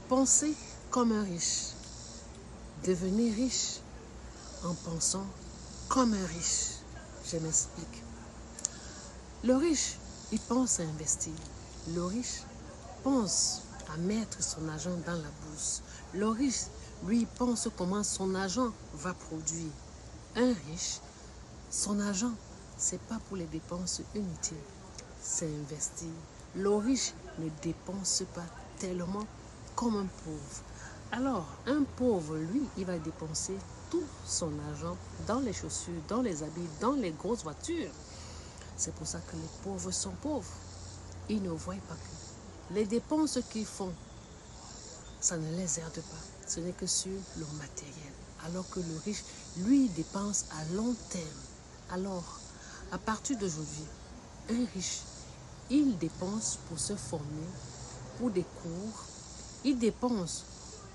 Pensez comme un riche. Devenez riche en pensant comme un riche. Je m'explique. Le riche, il pense à investir. Le riche pense à mettre son argent dans la bourse. Le riche, lui, pense comment son argent va produire. Un riche, son argent, ce n'est pas pour les dépenses inutiles, c'est investir. Le riche ne dépense pas tellement comme un pauvre. Alors, un pauvre, lui, il va dépenser tout son argent dans les chaussures, dans les habits, dans les grosses voitures. C'est pour ça que les pauvres sont pauvres. Ils ne voient pas que les dépenses qu'ils font, ça ne les aide pas. Ce n'est que sur le matériel. Alors que le riche, lui, dépense à long terme. Alors, à partir d'aujourd'hui, un riche, il dépense pour se former, pour des cours, il dépense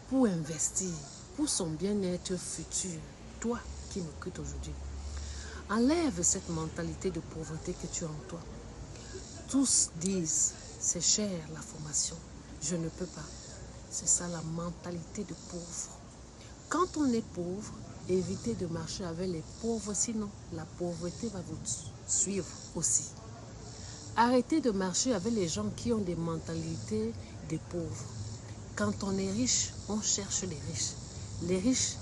pour investir, pour son bien-être futur. Toi qui m'écoutes aujourd'hui, enlève cette mentalité de pauvreté que tu as en toi. Tous disent, c'est cher la formation, je ne peux pas. C'est ça la mentalité de pauvre. Quand on est pauvre, évitez de marcher avec les pauvres, sinon la pauvreté va vous suivre aussi. Arrêtez de marcher avec les gens qui ont des mentalités de pauvres. Quand on est riche, on cherche les riches. Les riches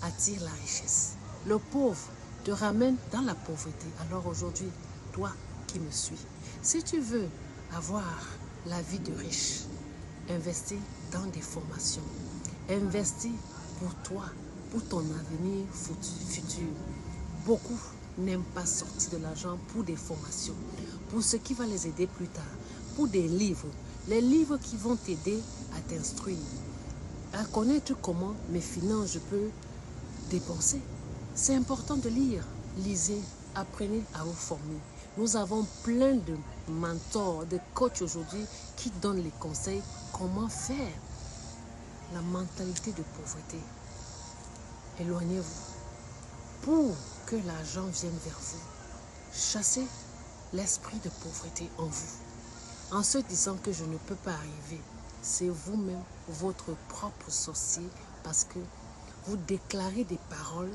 attirent la richesse. Le pauvre te ramène dans la pauvreté. Alors aujourd'hui, toi qui me suis, si tu veux avoir la vie de riche, investis dans des formations. Investis pour toi, pour ton avenir futur. Beaucoup n'aiment pas sortir de l'argent pour des formations, pour ce qui va les aider plus tard, pour des livres. Les livres qui vont t'aider à t'instruire, à connaître comment mes finances je peux dépenser. C'est important de lire. Lisez, apprenez à vous former. Nous avons plein de mentors, de coachs aujourd'hui qui donnent les conseils comment faire. La mentalité de pauvreté. Éloignez-vous pour que l'argent vienne vers vous. Chassez l'esprit de pauvreté en vous. En se disant que je ne peux pas arriver, c'est vous-même votre propre sorcier parce que vous déclarez des paroles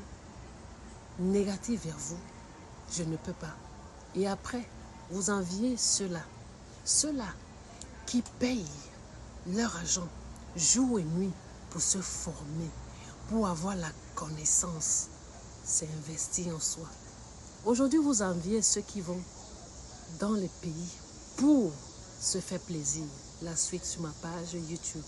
négatives vers vous. Je ne peux pas. Et après, vous enviez ceux-là qui payent leur argent jour et nuit pour se former, pour avoir la connaissance. C'est investir en soi. Aujourd'hui, vous enviez ceux qui vont dans les pays pour se faire plaisir. La suite sur ma page YouTube.